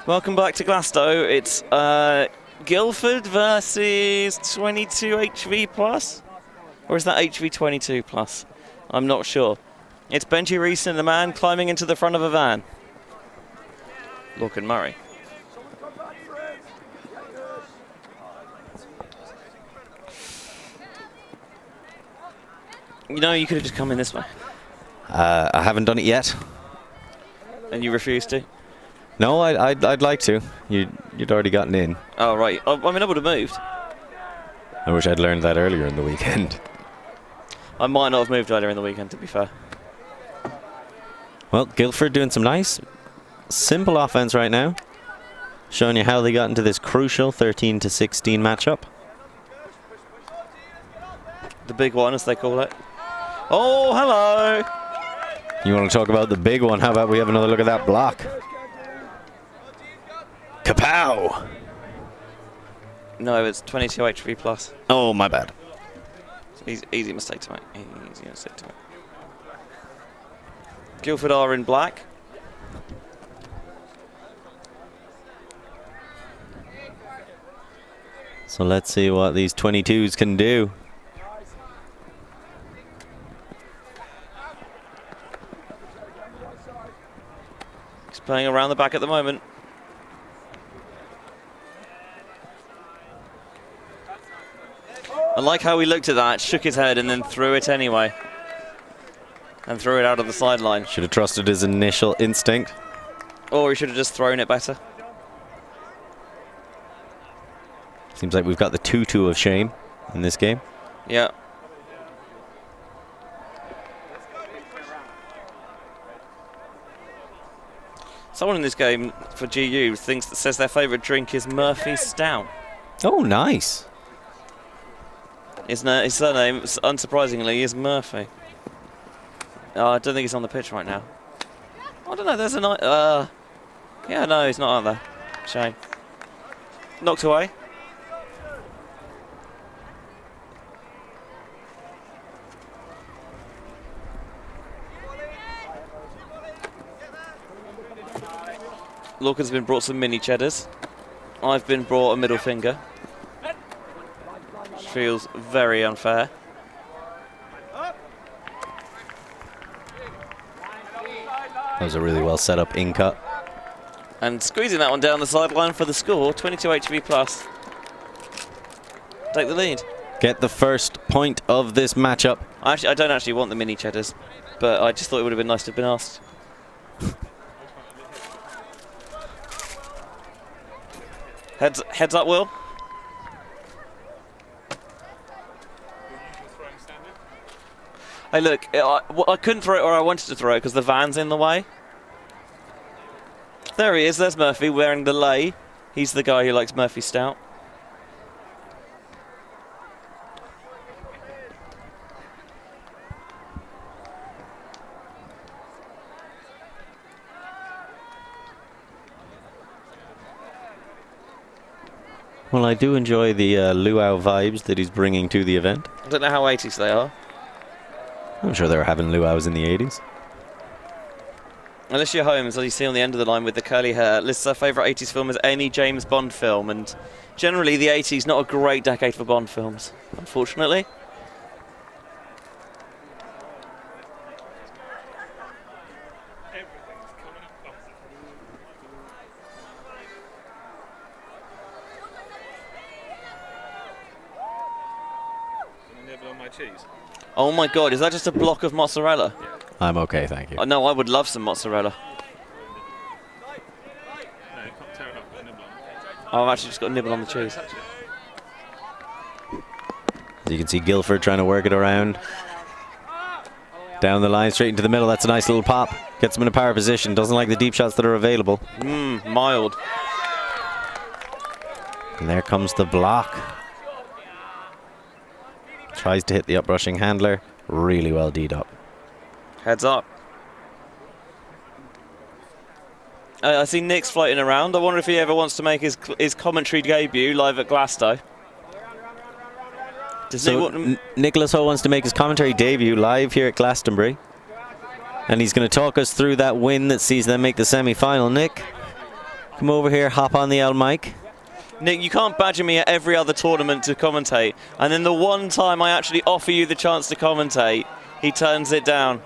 Welcome back to Glasto. It's Guildford versus 22 HV plus? Or is that HV 22 plus? I'm not sure. It's Benji Reese and the man climbing into the front of a van. Lorcan Murray. You know, you could have just come in this way. I haven't done it yet. And you refused to? No, I'd like to. You'd already gotten in. Oh, right. I mean, I would have moved. I wish I'd learned that earlier in the weekend. I might not have moved earlier in the weekend, to be fair. Well, Guildford doing some nice, simple offense right now. Showing you how they got into this crucial 13-16 matchup. The big one, as they call it. Oh, hello! You want to talk about the big one? How about we have another look at that block? Kapow! No, it's 22 HV plus. Oh, my bad. Easy mistake to make. Easy mistake to make. Guildford are in black. So let's see what these 22s can do. He's playing around the back at the moment. I like how he looked at that, shook his head, and then threw it anyway. And threw it out of the sideline. Should have trusted his initial instinct. Or he should have just thrown it better. Seems like we've got the 2-2 of shame in this game. Yeah. Someone in this game for GU says their favourite drink is Murphy's Stout. Oh, nice. His surname, unsurprisingly, is Murphy. I don't think he's on the pitch right now. I don't know, there's a night. Yeah, no, he's not out there. Shame. Knocked away. Lorcan's been brought some mini cheddars. I've been brought a middle finger. Which feels very unfair. That was a really well set up in cut. And squeezing that one down the sideline for the score, 22 HV plus. Take the lead. Get the first point of this matchup. I don't actually want the mini cheddars, but I just thought it would have been nice to have been asked. Heads up, Will. Hey, look, I couldn't throw it, or I wanted to throw it because the van's in the way. There he is. There's Murphy wearing the lei. He's the guy who likes Murphy's Stout. Well, I do enjoy the luau vibes that he's bringing to the event. I don't know how 80s they are. I'm sure they were having luau's in the 80s. Alicia Holmes, as you see on the end of the line with the curly hair, lists her favourite 80s film as any James Bond film, and generally the 80s not a great decade for Bond films, unfortunately. Oh my god, is that just a block of mozzarella? Yeah. I'm okay, thank you. No, I would love some mozzarella. Oh, I've actually just got a nibble on the cheese. As you can see, Guildford trying to work it around. Down the line, straight into the middle. That's a nice little pop. Gets him in a power position. Doesn't like the deep shots that are available. Mild. And there comes the block. Tries to hit the uprushing handler. Really well D'd up. Heads up. I see Nick's floating around. I wonder if he ever wants to make his commentary debut live at Glasto. Nicholas Ho wants to make his commentary debut live here at Glastonbury. And he's going to talk us through that win that sees them make the semi-final. Nick, come over here, hop on the L mic. Nick, you can't badger me at every other tournament to commentate. And then the one time I actually offer you the chance to commentate, he turns it down.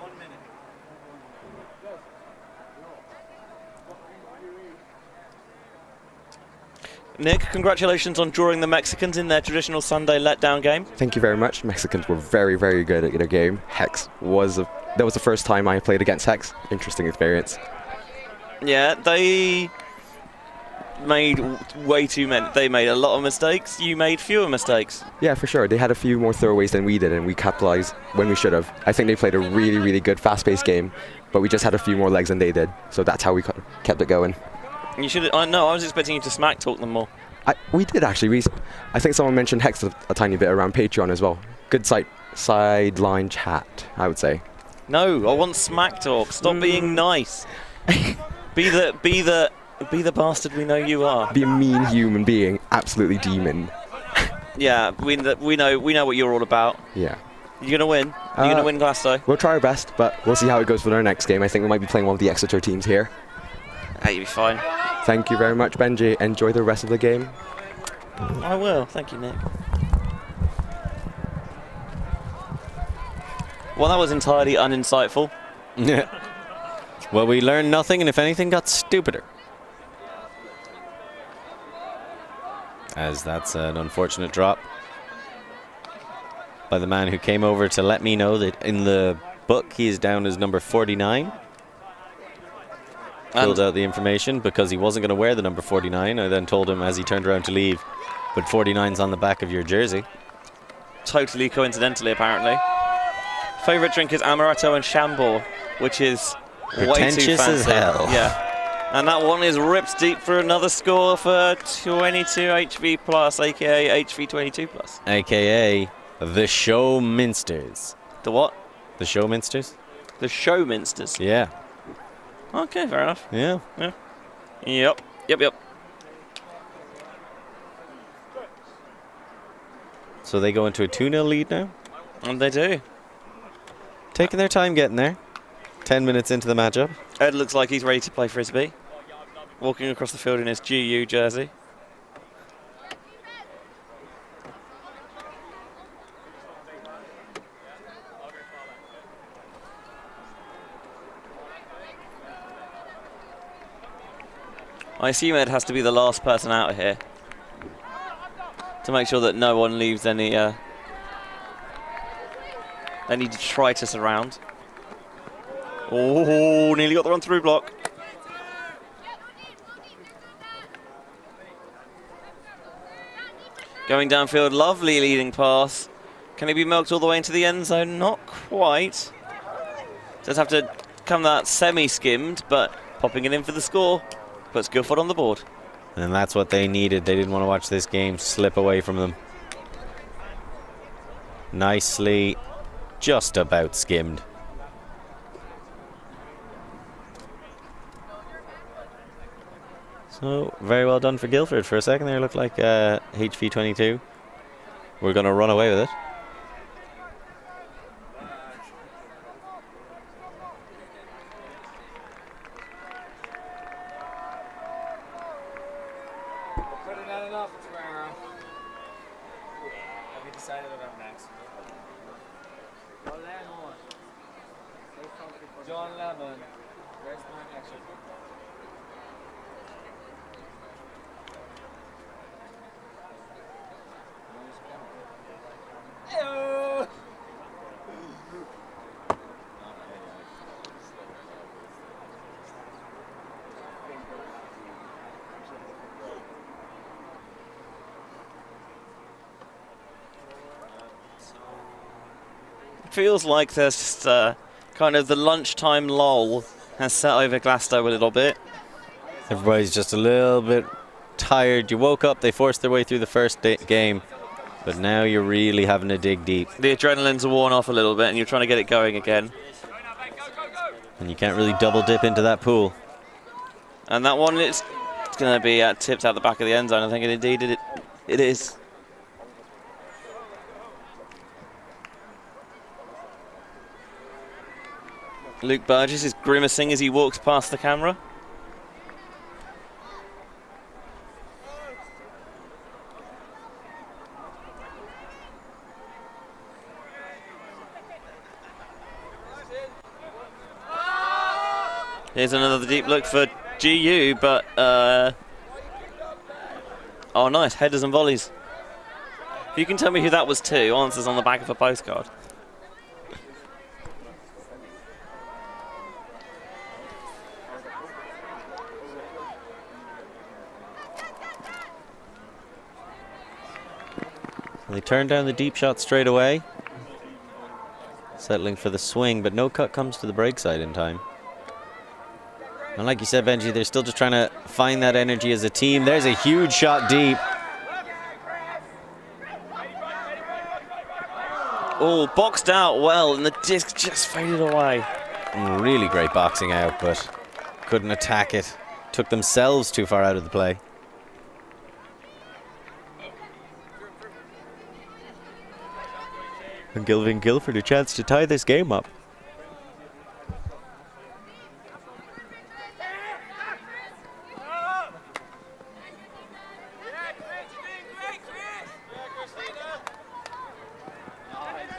Nick, congratulations on drawing the Mexicans in their traditional Sunday letdown game. Thank you very much. Mexicans were very, very good at their game. Hex was that was the first time I played against Hex. Interesting experience. Yeah, they made way too many. They made a lot of mistakes. You made fewer mistakes. Yeah, for sure. They had a few more throwaways than we did, and we capitalized when we should have. I think they played a really, really good fast-paced game, but we just had a few more legs than they did. So that's how we kept it going. You should. I know. I was expecting you to smack talk them more. We did actually. I think someone mentioned Hex a tiny bit around Patreon as well. Good sideline chat, I would say. No, I want smack talk. Stop being nice. Be the bastard we know you are. Be a mean human being, absolutely demon. Yeah, we know what you're all about. Yeah. You gonna win? You gonna win Glasto? We'll try our best, but we'll see how it goes for our next game. I think we might be playing one of the Exeter teams here. Hey, you'll be fine. Thank you very much, Benji. Enjoy the rest of the game. I will. Thank you, Nick. Well, that was entirely uninsightful. Yeah. Well, we learned nothing, and if anything, got stupider. As that's an unfortunate drop by the man who came over to let me know that in the book he is down as number 49. Filled out the information because he wasn't going to wear the number 49. I then told him as he turned around to leave, but 49's on the back of your jersey. Totally coincidentally, apparently. Favourite drink is Amaretto and Chambord, which is way too pretentious fancy. as hell. Yeah. And that one is ripped deep for another score for 22 HV plus, aka HV 22 plus. AKA the Showminsters. The what? The Showminsters? The Showminsters. Yeah. Okay, fair enough. Yeah. Yeah. Yep. So they go into a 2-0 lead now? And they do. Taking their time getting there. 10 minutes into the matchup. Ed looks like he's ready to play frisbee. Walking across the field in his GU jersey. I assume Ed has to be the last person out of here to make sure that no one leaves any detritus around. Oh, nearly got the run through block. Going downfield, lovely leading pass. Can he be milked all the way into the end zone? Not quite. Does have to come that semi-skimmed, but popping it in for the score. Puts Guildford on the board. And that's what they needed. They didn't want to watch this game slip away from them. Nicely, just about skimmed. So, very well done for Guildford. For a second there, it looked like HV22. We're going to run away with it. Feels like there's just kind of the lunchtime lull has set over Glasto a little bit. Everybody's just a little bit tired. You woke up, they forced their way through the first game, but now you're really having to dig deep. The adrenaline's worn off a little bit and you're trying to get it going again. And you can't really double dip into that pool. And that one, it's going to be tipped out the back of the end zone. I think indeed it is. Luke Burgess is grimacing as he walks past the camera. Here's another deep look for GU, but oh nice, headers and volleys. If you can tell me who that was to, answers on the back of a postcard. They turn down the deep shot straight away. Settling for the swing, but no cut comes to the break side in time. And like you said, Benji, they're still just trying to find that energy as a team. There's a huge shot deep. Oh, boxed out well, and the disc just faded away. Really great boxing out, but couldn't attack it. Took themselves too far out of the play. And giving Guildford a chance to tie this game up.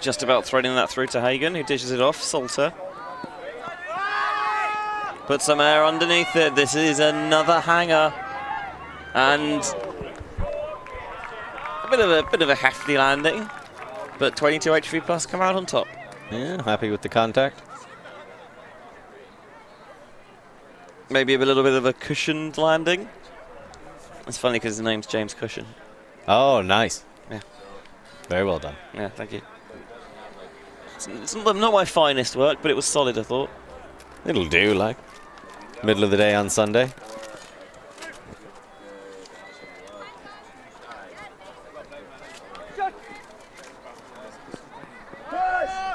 Just about threading that through to Hagen, who dishes it off. Salter put some air underneath it. This is another hanger, and a bit of a hefty landing, but 22 HV plus come out on top. Yeah, happy with the contact. Maybe a little bit of a cushioned landing. It's funny because his name's James Cushion. Oh, nice. Yeah. Very well done. Yeah, thank you. It's not my finest work, but it was solid, I thought. It'll do, like. Middle of the day on Sunday.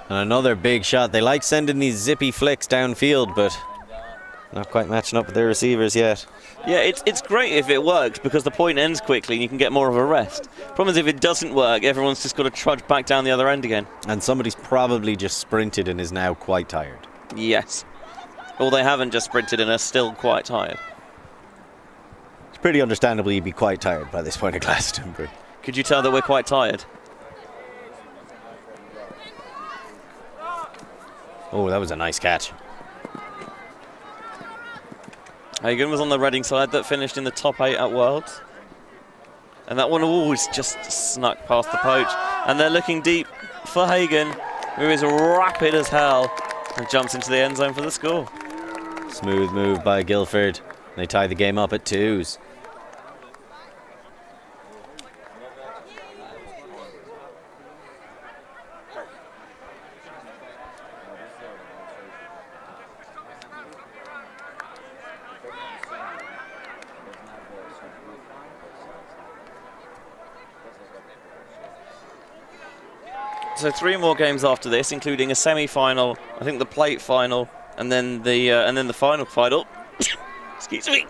And another big shot. They like sending these zippy flicks downfield, but not quite matching up with their receivers yet. Yeah, it's great if it works because the point ends quickly and you can get more of a rest. Problem is if it doesn't work, everyone's just got to trudge back down the other end again. And somebody's probably just sprinted and is now quite tired. Yes. Or they haven't just sprinted and are still quite tired. It's pretty understandable you'd be quite tired by this point of Glastonbury. Could you tell that we're quite tired? Oh, that was a nice catch. Hagen was on the Reading side that finished in the top 8 at Worlds. And that one always just snuck past the poach. And they're looking deep for Hagen, who is rapid as hell and jumps into the end zone for the score. Smooth move by Guildford. They tie the game up at 2s. So 3 more games after this, including a semi-final, I think the plate final, and then the final final. Excuse me.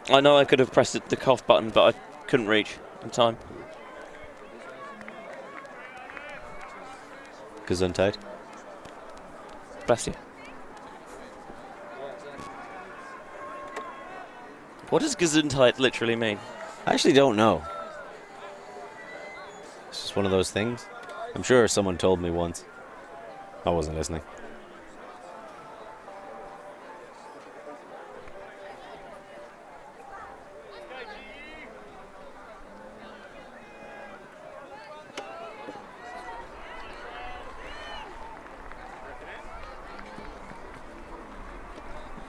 I know I could have pressed the cough button, but I couldn't reach in time. Gesundheit. Bless you. What does Gesundheit literally mean? I actually don't know. It's just one of those things. I'm sure someone told me once. I wasn't listening.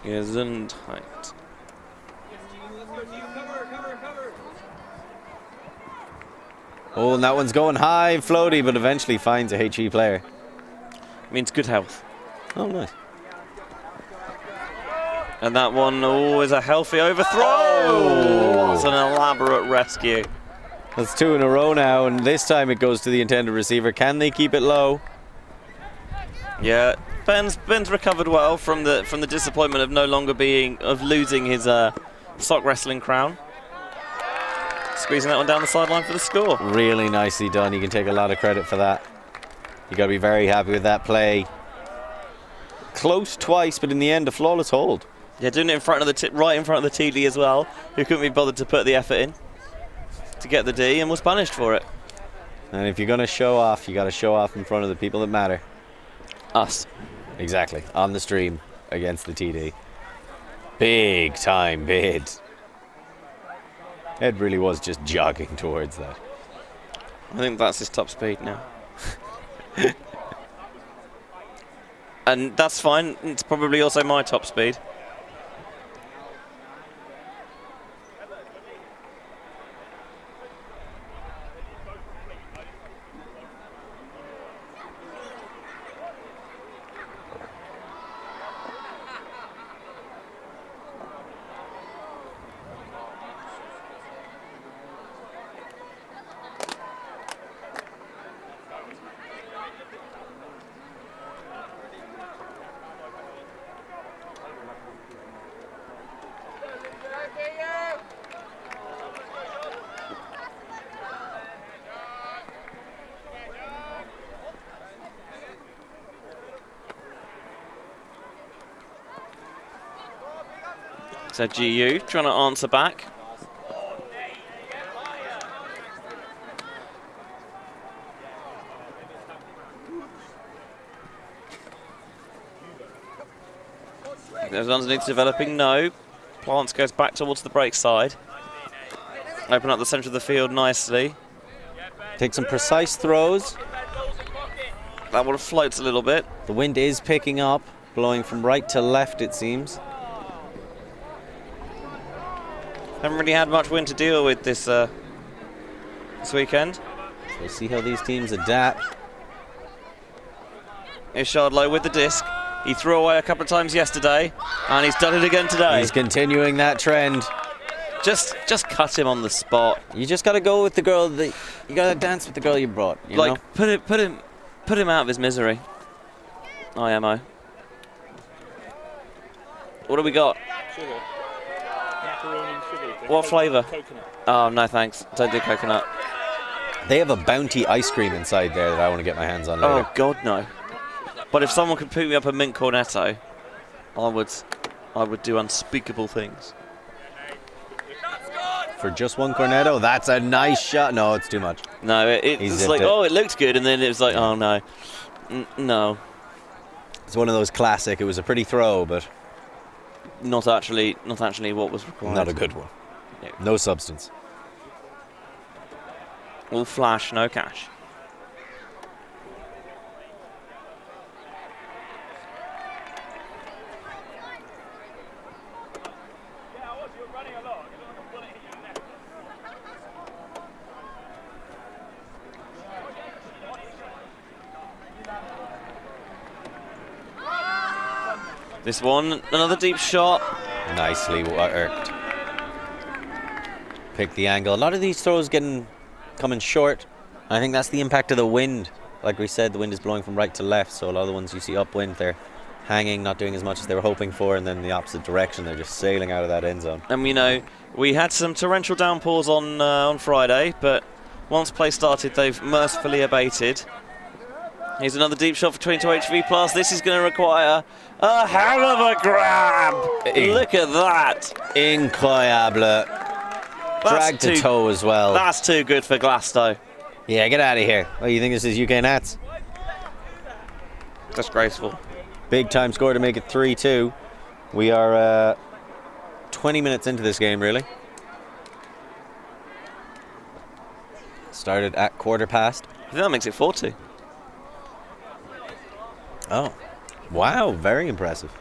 Gesundheit. Oh, and that one's going high, floaty, but eventually finds a HE player. Means good health. Oh, nice. And that one, oh, is a healthy overthrow. Oh. It's an elaborate rescue. That's 2 in a row now, and this time it goes to the intended receiver. Can they keep it low? Yeah, Ben's recovered well from the disappointment of losing his sock wrestling crown. Squeezing that one down the sideline for the score. Really nicely done. You can take a lot of credit for that. You got to be very happy with that play. Close twice, but in the end, a flawless hold. Yeah, doing it right in front of the TD as well, who couldn't be bothered to put the effort in to get the D and was punished for it. And if you're going to show off, you got to show off in front of the people that matter. Us. Exactly. On the stream against the TD. Big time bid. Ed really was just jogging towards that. I think that's his top speed now. And that's fine. It's probably also my top speed. So GU trying to answer back. There's underneath developing, no. Plants goes back towards the break side. Open up the centre of the field nicely. Take some precise throws. That one floats a little bit. The wind is picking up, blowing from right to left, it seems. Haven't really had much wind to deal with this weekend. So we'll see how these teams adapt. Here's Shardlow with the disc. He threw away a couple of times yesterday, and he's done it again today. He's continuing that trend. Just cut him on the spot. You just got to go with the girl that you got to dance with the girl you brought. You know? Put him out of his misery. IMO. What do we got? Sugar. Macaroni and sugar. What flavour? Coconut. Oh no, thanks. Don't do coconut. They have a bounty ice cream inside there that I want to get my hands on later. Oh God, no. But if someone could pick me up a mint cornetto, I would do unspeakable things. For just one cornetto, that's a nice shot. No, it's too much. No, it's like, oh, it looked good, and then it was like, oh no, no. It's one of those classic. It was a pretty throw, but not actually what was required. not a good one. Yeah. No substance. All flash, no cash. This one, another deep shot. Nicely worked. Pick the angle. A lot of these throws coming short. I think that's the impact of the wind. Like we said, the wind is blowing from right to left, so a lot of the ones you see upwind, they're hanging, not doing as much as they were hoping for, and then the opposite direction, they're just sailing out of that end zone. And we had some torrential downpours on Friday, but once play started, they've mercifully abated. Here's another deep shot for 22 HV plus. This is going to require a hell of a grab. Look at that. Incroyable. Drag to toe as well. That's too good for Glasto. Yeah, get out of here. Oh, you think this is UK Nats? Disgraceful. Big time score to make it 3-2. We are 20 minutes into this game, really. Started at 1:15. I think that makes it 4-2. Oh, wow, very impressive.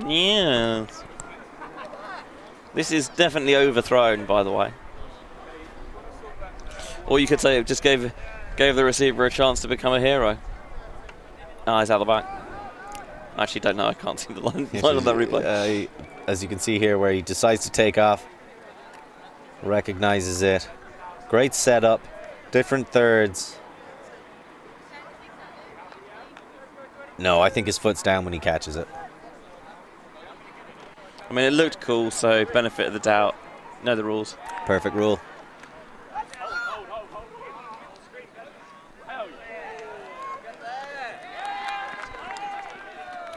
Yes. This is definitely overthrown, by the way. Or you could say it just gave the receiver a chance to become a hero. Ah, he's out the back. I actually don't know. I can't see the line of that replay. As you can see here, where he decides to take off, recognizes it. Great setup, different thirds. No, I think his foot's down when he catches it. I mean, it looked cool, so benefit of the doubt. Know the rules. Perfect rule.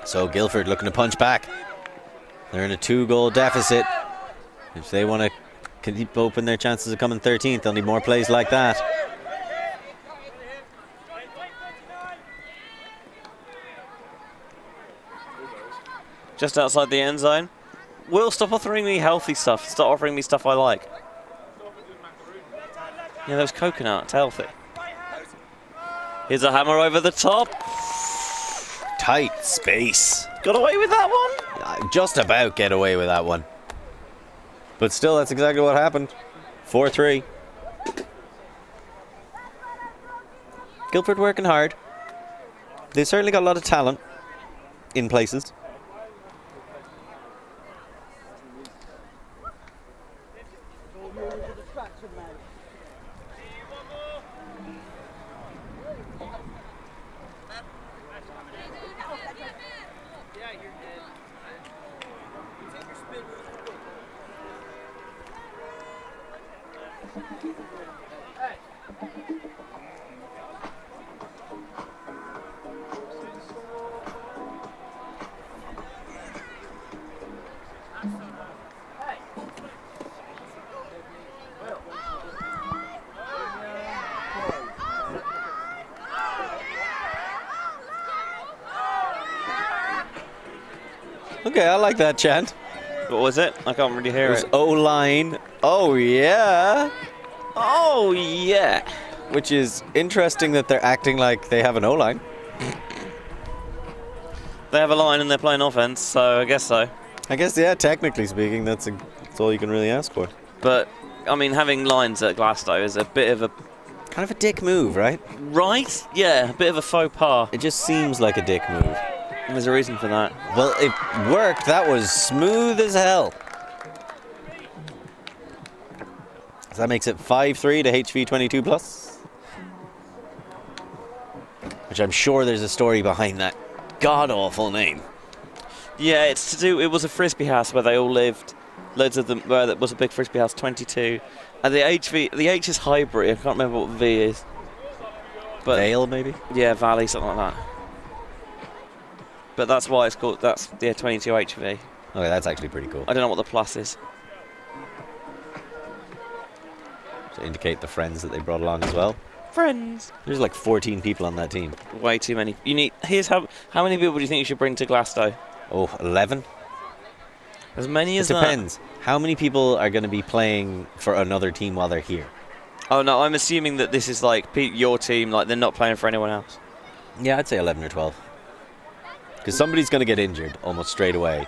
So Guildford looking to punch back. They're in a 2-goal deficit. If they want to keep open their chances of coming 13th, they'll need more plays like that. Just outside the end zone. Will, stop offering me healthy stuff. Stop offering me stuff I like. Yeah, those coconut. It's healthy. Here's a hammer over the top. Tight space. Got away with that one? Just about get away with that one. But still, that's exactly what happened. 4-3. Guildford working hard. They've certainly got a lot of talent in places. Okay, I like that chant. What was it? I can't really hear It was it. O-line. Oh, yeah. Oh, yeah. Which is interesting that they're acting like they have an O-line. They have a line and they're playing offense, so I guess so. I guess, yeah, technically speaking, that's all you can really ask for. But, I mean, having lines at Glasto is a bit of a... Kind of a dick move, right? Right? Yeah, a bit of a faux pas. It just seems like a dick move. There's a reason for that. Well, it worked. That was smooth as hell. So that makes it 5-3 to HV22 plus. Which I'm sure there's a story behind that god-awful name. Yeah, it's to do... It was a frisbee house where they all lived. Loads of them... Where there was a big frisbee house, 22. And the H is hybrid. I can't remember what V is. But Vale, maybe? yeah, Valley, something like that. But that's why it's called... That's, 22 HV. Okay, that's actually pretty cool. I don't know what the plus is. To indicate the friends that they brought along as well. Friends. There's like 14 people on that team. Way too many. You need... Here's how many people do you think you should bring to Glasto? Oh, 11? As many as It that. depends. How many people are going to be playing for another team while they're here? Oh, no, I'm assuming that this is like your team, like they're not playing for anyone else. Yeah, I'd say 11 or 12. Because somebody's going to get injured almost straight away.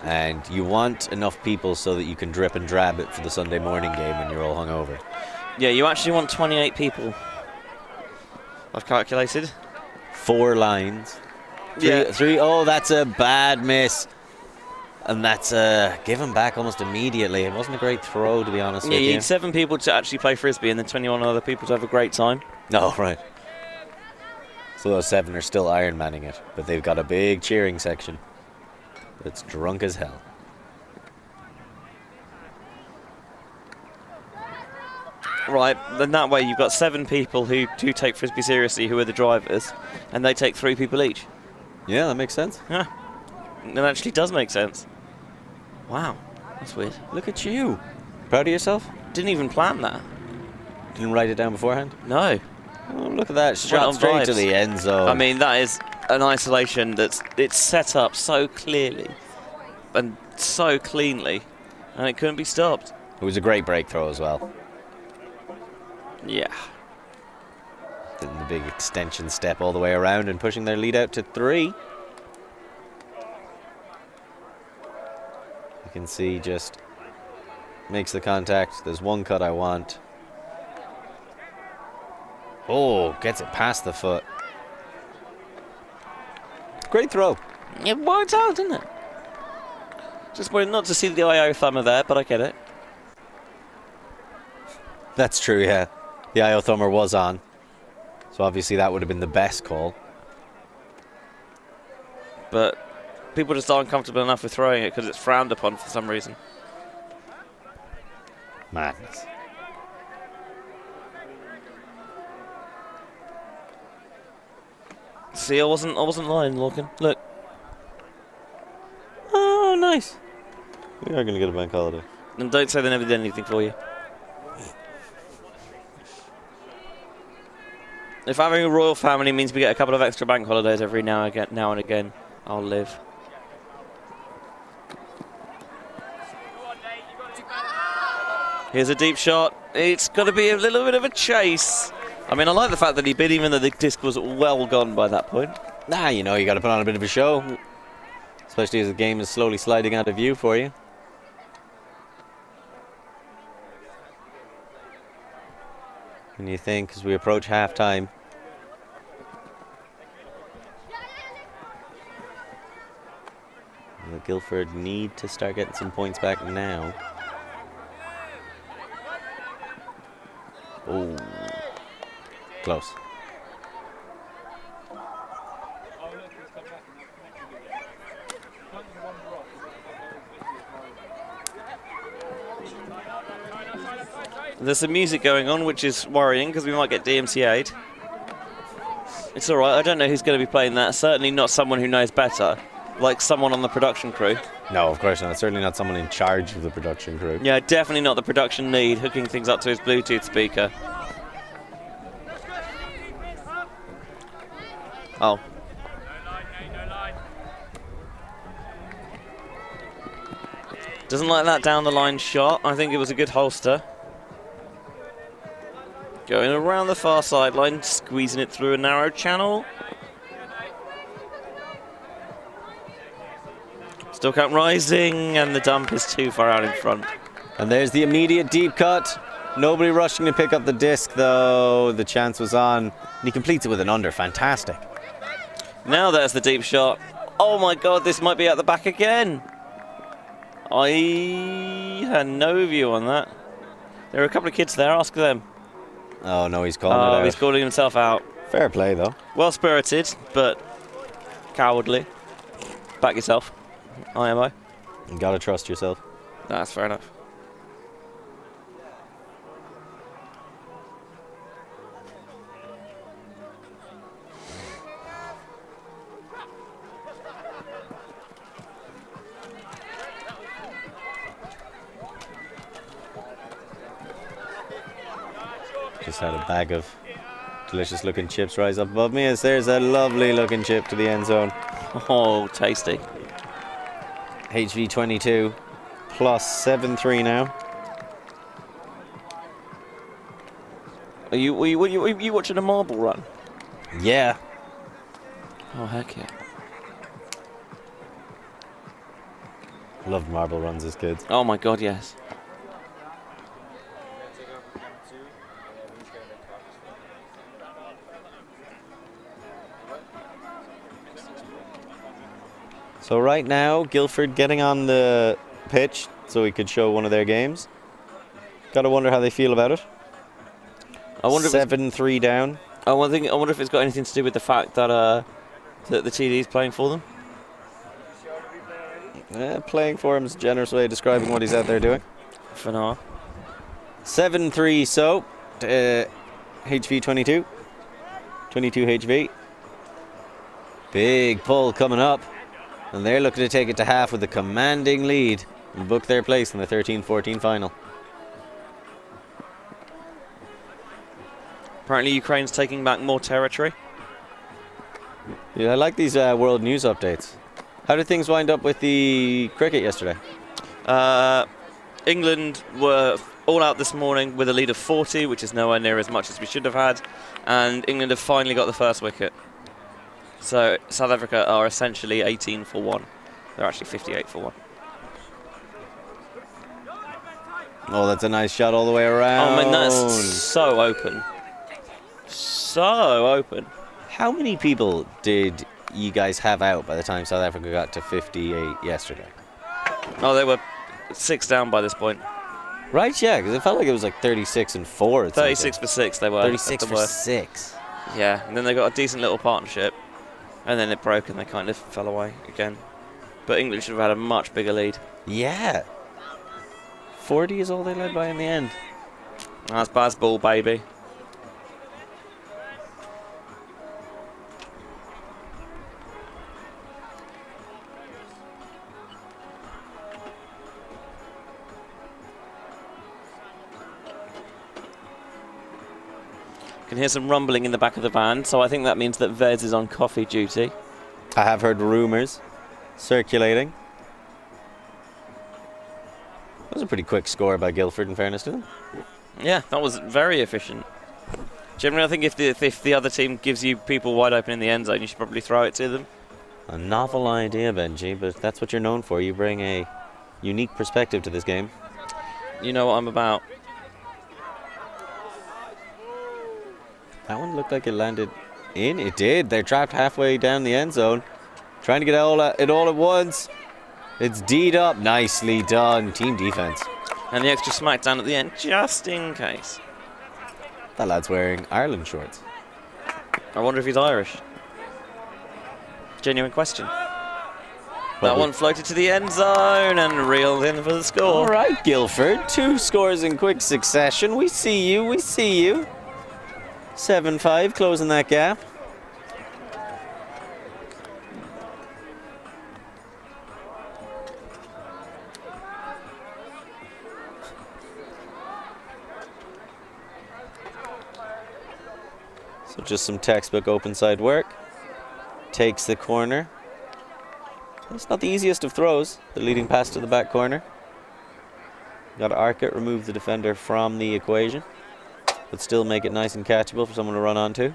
And you want enough people so that you can drip and drab it for the Sunday morning game when you're all hungover. Yeah, you actually want 28 people. I've calculated. 4 lines. Yeah. Three. Oh, that's a bad miss. And that's given back almost immediately. It wasn't a great throw, to be honest Yeah, with you you. need 7 people to actually play frisbee and then 21 other people to have a great time. No, right. So those 7 are still Iron Manning it, but they've got a big cheering section that's drunk as hell. Right, then that way you've got 7 people who do take frisbee seriously, who are the drivers, and they take 3 people each. Yeah, that makes sense. Yeah, it actually does make sense. Wow, that's weird. Look at you. Proud of yourself? Didn't even plan that. Didn't write it down beforehand? No. Oh, look at that. Right Shot on straight to vibes. the end zone. I mean, that is an isolation it's set up so clearly and so cleanly, and it couldn't be stopped. It was a great break throw as well. Yeah. Then the big extension step all the way around and pushing their lead out to 3. You can see just makes the contact. There's one cut I want. Oh, gets it past the foot. Great throw. It worked out, didn't it? Just wanted not to see the IO thumber there, but I get it. That's true, yeah. The IO thumber was on. So obviously that would have been the best call. but people just aren't comfortable enough with throwing it because it's frowned upon for some reason. Madness. See, I wasn't lying, Lorcan. Look. Oh, nice. We are going to get a bank holiday. And don't say they never did anything for you. If having a royal family means we get a couple of extra bank holidays every now and again, I'll live. Here's a deep shot. It's got to be a little bit of a chase. I mean, I like the fact that he bid even though the disc was well gone by that point. Nah, you know, you got to put on a bit of a show. Especially as the game is slowly sliding out of view for you. And you think, as we approach half-time, Guildford need to start getting some points back now. Oh, close. There's some music going on, which is worrying because we might get DMCA'd. It's all right. I don't know who's going to be playing that. Certainly not someone who knows better, like someone on the production crew. No, of course not. Certainly not someone in charge of the production crew. Yeah, definitely not the production lead hooking things up to his Bluetooth speaker. Oh. Doesn't like that down the line shot. I think it was a good holster. Going around the far sideline, squeezing it through a narrow channel. Still count rising, and the dump is too far out in front. And there's the immediate deep cut. Nobody rushing to pick up the disc, though. The chance was on. And he completes it with an under. Fantastic. Now there's the deep shot. Oh my God, this might be at the back again. I had no view on that. There are a couple of kids there, ask them. Oh no, he's calling it out. He's calling himself out. Fair play, though. Well-spirited, but cowardly. Back yourself, IMO. You gotta trust yourself. That's fair enough. Just had a bag of delicious looking chips rise up above me as there's a lovely looking chip to the end zone. Oh, tasty. HV22 plus 7-3 now. Are you watching a marble run? Yeah. Oh, heck yeah. Loved marble runs as kids. Oh my God, yes. So right now, Guildford getting on the pitch so we could show one of their games. Gotta wonder how they feel about it. I wonder 7-3 down. I wonder if it's got anything to do with the fact that that the TD is playing for them. Playing for him is a generous way of describing what he's out there doing. For now. 7-3 so. HV22. 22 HV. Big pull coming up. And they're looking to take it to half with a commanding lead and book their place in the 13-14 final. Apparently Ukraine's taking back more territory. Yeah, I like these world news updates. How did things wind up with the cricket yesterday? England were all out this morning with a lead of 40, which is nowhere near as much as we should have had. And England have finally got the first wicket. So South Africa are essentially 18 for 1. They're actually 58 for 1. Oh, that's a nice shot all the way around. Oh, man, that's so open. So open. How many people did you guys have out by the time South Africa got to 58 yesterday? Oh, they were 6 down by this point. Right, yeah, because it felt like it was like 36 and 4. 36 for 6 they were. 36 at the for worst. 6. Yeah, and then they got a decent little partnership. And then it broke and they kind of fell away again. But England should have had a much bigger lead. Yeah. 40 is all they led by in the end. That's Baz ball, baby. Can hear some rumbling in the back of the van, so I think that means that Vez is on coffee duty. I have heard rumours circulating. That was a pretty quick score by Guildford, in fairness to them. Yeah, that was very efficient. Generally, I think if the other team gives you people wide open in the end zone, you should probably throw it to them. A novel idea, Benji, but that's what you're known for. You bring a unique perspective to this game. You know what I'm about. That one looked like it landed in. It did. They're trapped halfway down the end zone. Trying to get it all at once. It's D'd up. Nicely done. Team defense. And the extra smackdown at the end, just in case. That lad's wearing Ireland shorts. I wonder if he's Irish. Genuine question. That one floated to the end zone and reeled in for the score. All right, Guildford. 2 scores in quick succession. We see you. We see you. 7-5, closing that gap. So just some textbook open side work. Takes the corner. It's not the easiest of throws, the leading pass to the back corner. Got to arc it, remove the defender from the equation, but still make it nice and catchable for someone to run onto.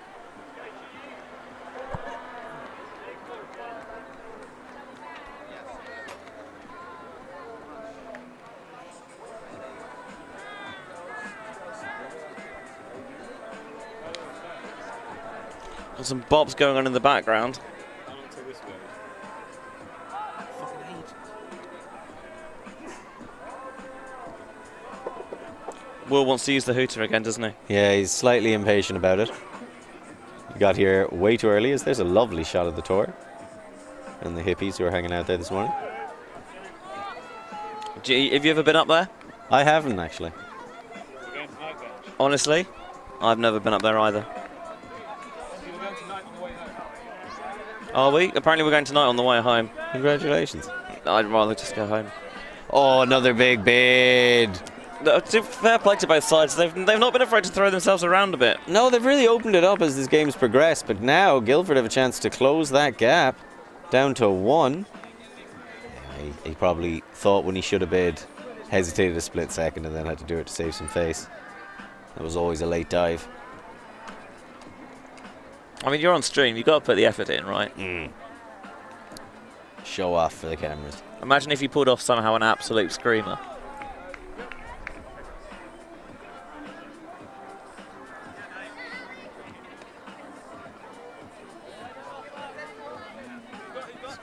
Got some bops going on in the background. Will wants to use the hooter again, doesn't he? Yeah, he's slightly impatient about it. He got here way too early, as there's a lovely shot of the Tor and the hippies who are hanging out there this morning. Have you ever been up there? I haven't, actually. Honestly, I've never been up there either. Are we? Apparently we're going tonight on the way home. Congratulations. I'd rather just go home. Oh, another big bid. Fair play to both sides. They've not been afraid to throw themselves around a bit. No, they've really opened it up as this game's progressed, but now Guildford have a chance to close that gap down to 1. He probably thought when he should have bid, hesitated a split second and then had to do it to save some face. That was always a late dive. I mean, you're on stream. You've got to put the effort in, right? Show off for the cameras. Imagine if you pulled off somehow an absolute screamer.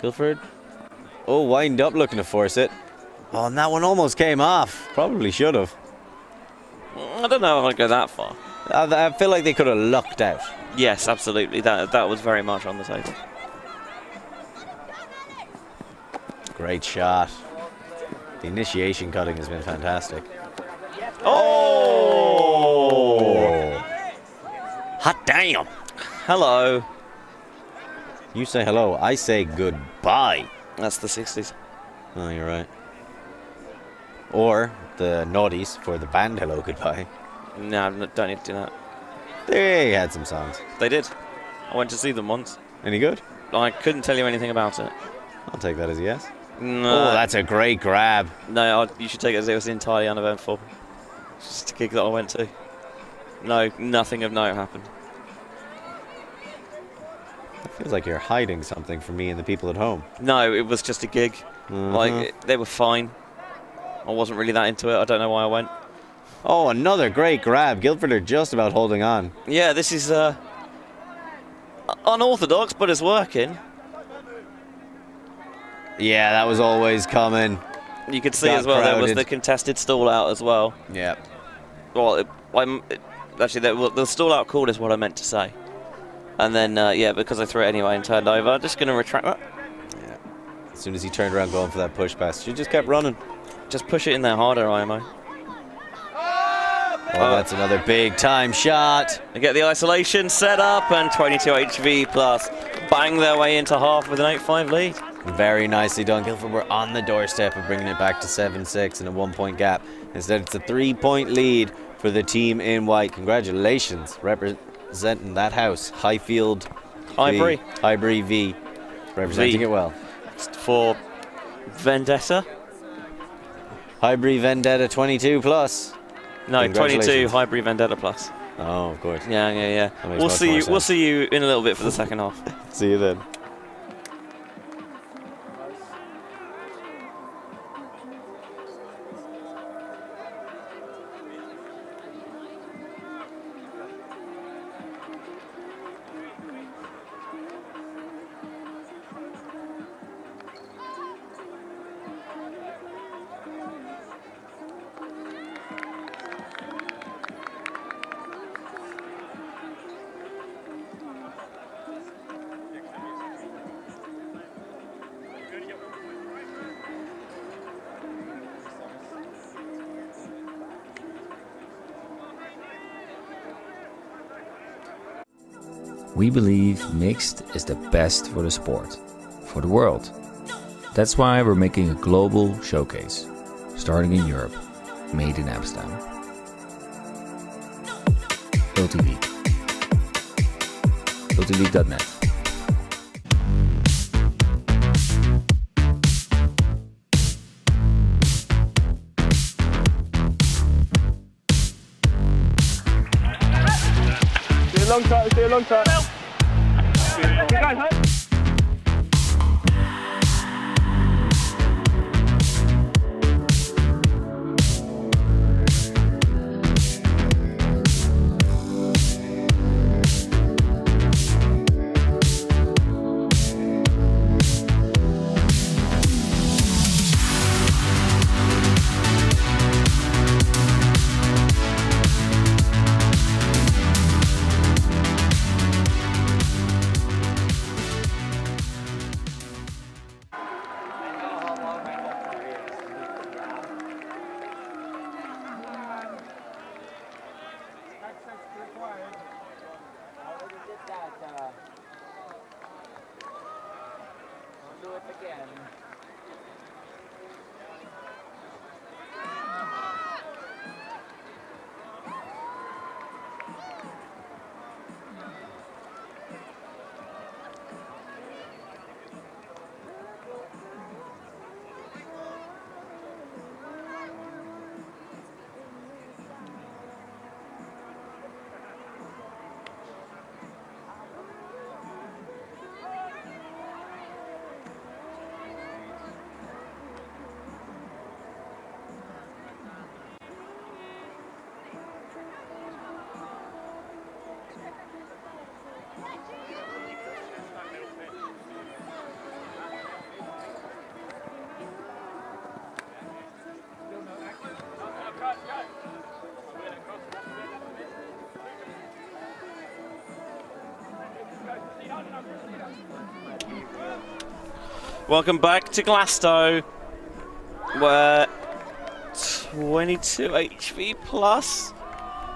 Guildford. Oh, wind up looking to force it. Oh, and that one almost came off. Probably should have. I don't know if I'd go that far. I feel like they could have lucked out. Yes, absolutely. That was very much on the table. Great shot. The initiation cutting has been fantastic. Oh! Hot damn! Hello. You say hello, I say goodbye. That's the 60s. Oh, you're right. Or the naughties for the band Hello Goodbye. No, don't need to do that. They had some songs. They did. I went to see them once. Any good? I couldn't tell you anything about it. I'll take that as a yes. No, Oh, that's a great grab. no, you should take it as it was entirely uneventful. It's just a gig that I went to. No, nothing of note happened. It feels like you're hiding something from me and the people at home. No, it was just a gig. Like, they were fine. I wasn't really that into it. I don't know why I went. Oh, another great grab. Guildford are just about holding on. Yeah, this is unorthodox, but it's working. Yeah, that was always coming. You could see Got as well there was crowded. the contested stall out as well. Yeah. Well, actually, the stall out call is what I meant to say. And then, yeah, because I threw it anyway and turned over, I'm just going to retract that. Yeah. As soon as he turned around going for that push pass, she just kept running. Just push it in there harder, IMO. Oh, that's another big time shot. They get the isolation set up, and 22 HV plus bang their way into half with an 8-5 lead. Very nicely done. Guildford were on the doorstep of bringing it back to 7-6 and a 1-point gap. Instead, it's a 3-point lead for the team in white. Congratulations, representing that house. Highfield Highbury. Highbury V. Representing it well. For Vendetta. Highbury Vendetta 22 plus. No, 22 Highbury Vendetta plus. Oh, of course. Yeah. That makes We'll much see more you. sense. We'll see you in a little bit for the second half. See you then. We believe mixed is the best for the sport, for the world. That's why we're making a global showcase, starting in Europe, made in Amsterdam. LTV. LTV.net. Long time, see you long time. Welcome back to Glasto, where 22 HV plus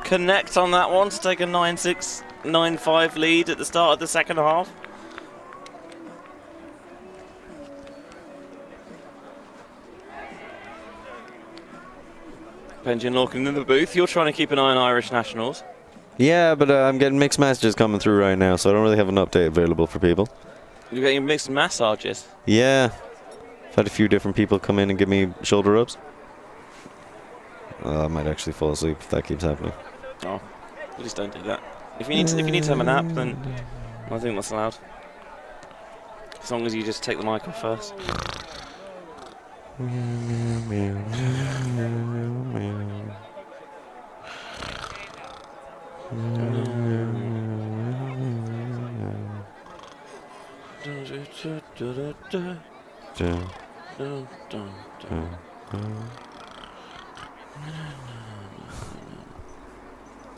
connect on that one to take a 9-6, 9-5 lead at the start of the second half. Benjamin Lorcan in the booth. You're trying to keep an eye on Irish nationals. Yeah, but I'm getting mixed messages coming through right now, so I don't really have an update available for people. You're getting mixed massages. Yeah. I've had a few different people come in and give me shoulder rubs. I might actually fall asleep if that keeps happening. Oh, please don't do that. If you need to have a nap, then I think that's allowed. As long as you just take the mic off first.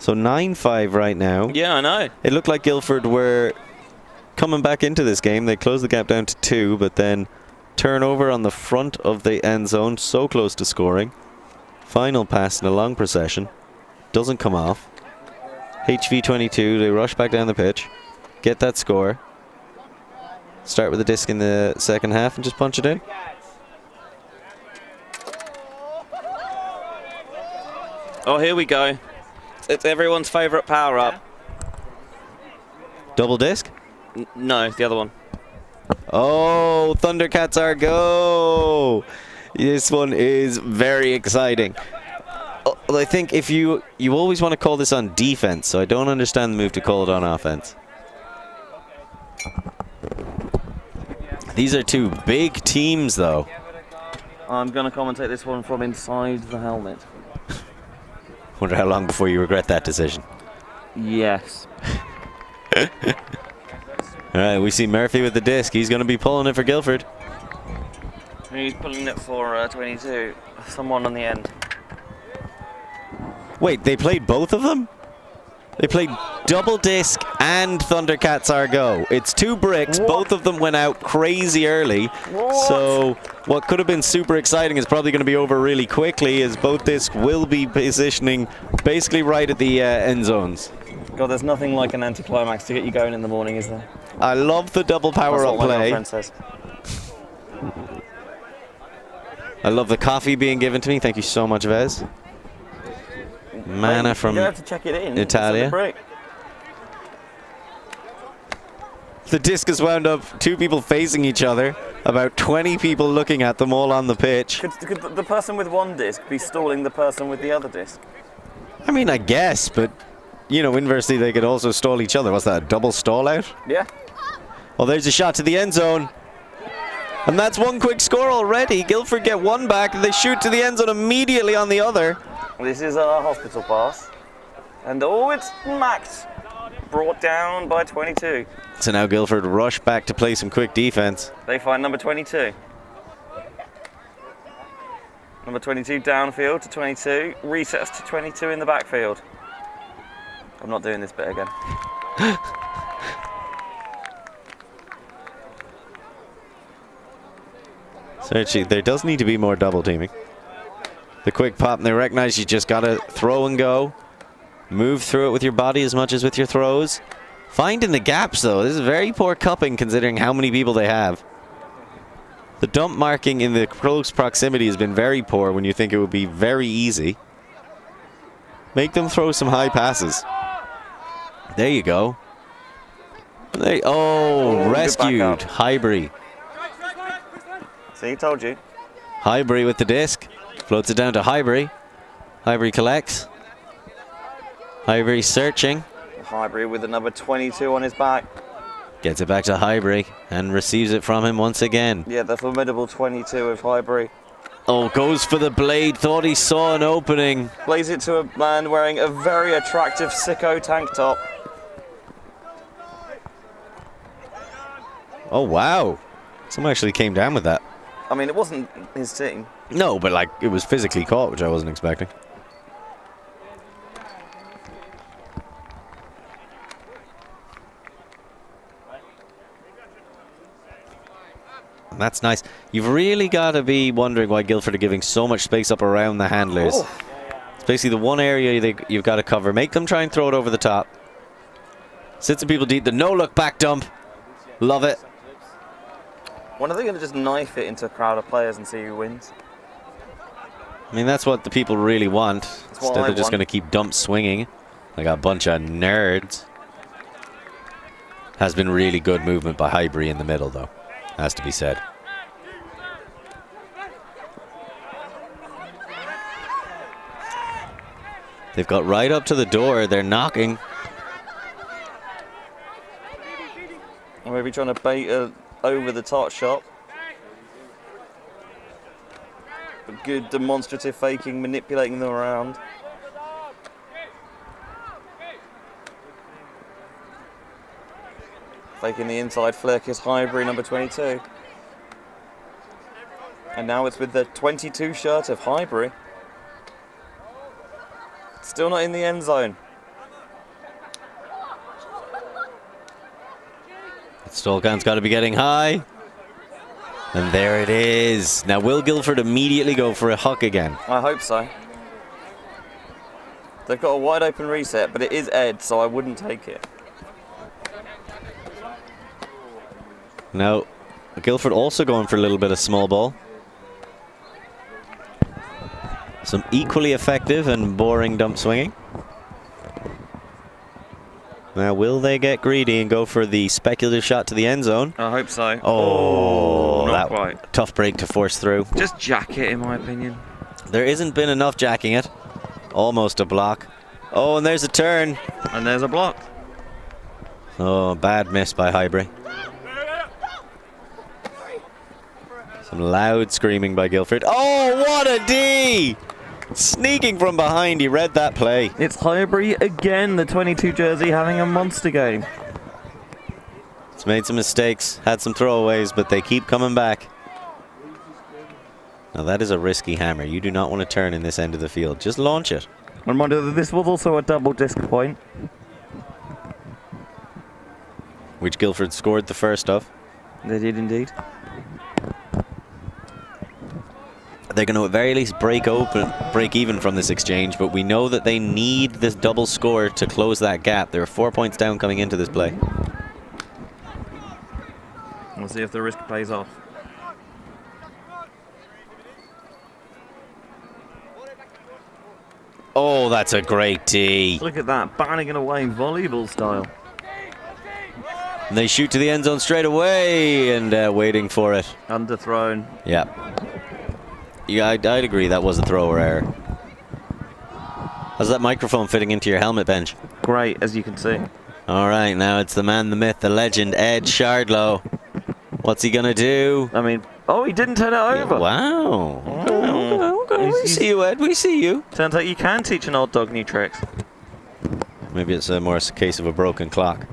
So 9-5 right now. Yeah, I know. It looked like Guildford were coming back into this game. They closed the gap down to 2, but then turnover on the front of the end zone, so close to scoring. Final pass in a long procession. Doesn't come off. HV22, they rush back down the pitch. Get that score. Start with the disc in the second half and just punch it in. Oh, here we go. It's everyone's favourite power-up. Double disc? No, the other one. Oh, Thundercats are go! This one is very exciting. I think if you always want to call this on defense, so I don't understand the move to call it on offense. These are two big teams, though. I'm going to commentate this one from inside the helmet. Wonder how long before you regret that decision. Yes. All right, we see Murphy with the disc. He's going to be pulling it for Guildford. He's pulling it for 22. Someone on the end. Wait, they played both of them? They played double disc and Thundercats are go. It's 2 bricks. What? Both of them went out crazy early. What? So what could have been super exciting is probably going to be over really quickly, as both discs will be positioning basically right at the end zones. God, there's nothing like an anticlimax to get you going in the morning, is there? I love the double power up That's what my play. girlfriend says. I love the coffee being given to me. Thank you so much, Vez. Mana from You don't have to check it in. Italia. It's on the break. The disc has wound up 2 people facing each other, about 20 people looking at them all on the pitch. Could the person with one disc be stalling the person with the other disc? I mean, I guess, but, you know, inversely they could also stall each other. What's that, a double stall out? Yeah. Well, there's a shot to the end zone. And that's 1 quick score already. Guildford get 1 back, and they shoot to the end zone immediately on the other. This is a hospital pass. And oh, it's Max. Brought down by 22. So now Guildford rush back to play some quick defense. They find number 22. Number 22 downfield to 22. Resets to 22 in the backfield. I'm not doing this bit again. So actually, there does need to be more double teaming. The quick pop, and they recognize you just gotta throw and go. Move through it with your body as much as with your throws. Finding the gaps, though. This is very poor cupping considering how many people they have. The dump marking in the close proximity has been very poor when you think it would be very easy. Make them throw some high passes. There you go. Rescued. Highbury. See, told you. Highbury with the disc. Floats it down to Highbury. Highbury collects. Highbury searching. Highbury with the number 22 on his back. Gets it back to Highbury and receives it from him once again. Yeah, the formidable 22 of Highbury. Oh, goes for the blade. Thought he saw an opening. Plays it to a man wearing a very attractive sicko tank top. Oh, wow. Someone actually came down with that. I mean, it wasn't his team. No, but like it was physically caught, which I wasn't expecting. And that's nice. You've really got to be wondering why Guildford are giving so much space up around the handlers. Oh. It's basically the one area you've got to cover. Make them try and throw it over the top. Sit some people deep. The no-look back dump. Love it. When are they going to just knife it into a crowd of players and see who wins? I mean, that's what the people really want. what Instead, I they're just want. going to keep dumps swinging like a bunch of nerds. Has been really good movement by Highbury in the middle, though. Has to be said. They've got right up to the door. They're knocking. Or maybe trying to bait a over-the-top shot. A good demonstrative faking, manipulating them around. Faking the inside flick is Highbury, number 22. And now it's with the 22 shirt of Highbury. Still not in the end zone. Stall count's got to be getting high. And there it is. Now, will Guildford immediately go for a huck again? I hope so. They've got a wide open reset, but it is Ed, so I wouldn't take it. No. Guildford also going for a little bit of small ball. Some equally effective and boring dump swinging. Now, will they get greedy and go for the speculative shot to the end zone? I hope so. Oh, not that quite. Tough break to force through. Just jack it, in my opinion. There isn't been enough jacking it. Almost a block. Oh, and there's a turn. And there's a block. Oh, bad miss by Highbury. Some loud screaming by Guildford. Oh, what a D! Sneaking from behind, he read that play. It's Highbury again, the 22 jersey, having a monster game. It's made some mistakes, had some throwaways, but they keep coming back. Now that is a risky hammer. You do not want to turn in this end of the field. Just launch it. Reminder that this was also a double disc point. Which Guildford scored the first of. They did indeed. They're going to at very least break even from this exchange, but we know that they need this double score to close that gap. They're 4 points down coming into this play. We'll see if the risk pays off. Oh, that's a great tee. Look at that, banning it away volleyball style. And they shoot to the end zone straight away and waiting for it. Underthrown. Yeah. Yeah, I'd agree that was a thrower error. How's that microphone fitting into your helmet, Benj? Great, as you can see. All right, now it's the man, the myth, the legend, Ed Shardlow. What's he going to do? I mean, oh, he didn't turn it over. Wow. Okay. We see you, Ed. We see you. Turns out you can teach an old dog new tricks. Maybe it's more a case of a broken clock.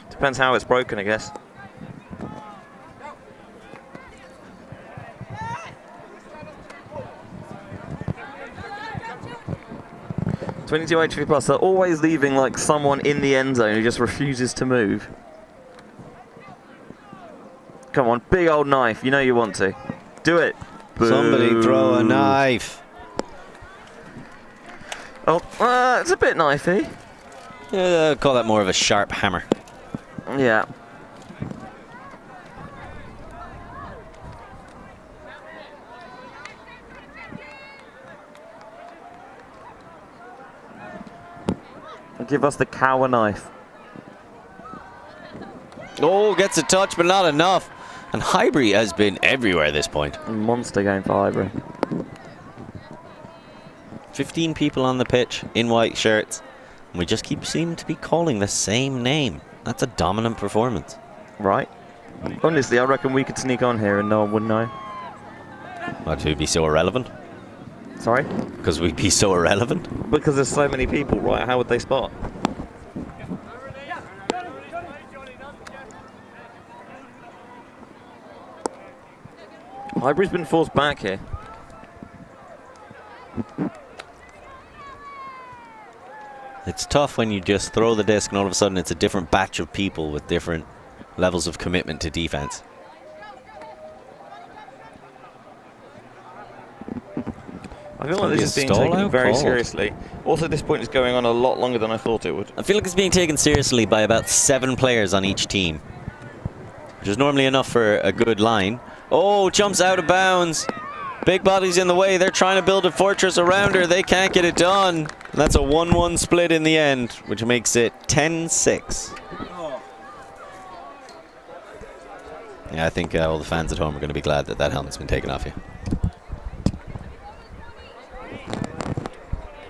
Depends how it's broken, I guess. (22 HP plus). They're always leaving like someone in the end zone who just refuses to move. Come on, big old knife. You know you want to. Do it. Somebody Boo. throw a knife. Oh, it's a bit knifey. Yeah, I'd call that more of a sharp hammer. Yeah. Give us the cow knife. Oh, gets a touch, but not enough. And Highbury has been everywhere at this point. Monster game for Highbury. 15 people on the pitch in white shirts. And we just seem to be calling the same name. That's a dominant performance. Right. Honestly, I reckon we could sneak on here and no one would know. What, we'd be so irrelevant? Sorry? Because we'd be so irrelevant? Because there's so many people, right? How would they spot? Highbury's been forced back here. It's tough when you just throw the disc and all of a sudden it's a different batch of people with different levels of commitment to defense. I feel like this is being taken very seriously. Also, this point is going on a lot longer than I thought it would. I feel like it's being taken seriously by about 7 players on each team, which is normally enough for a good line. Oh, jumps out of bounds. Big body's in the way. They're trying to build a fortress around her. They can't get it done. And that's a 1-1 split in the end, which makes it 10-6. Yeah, I think all the fans at home are going to be glad that that helmet's been taken off you.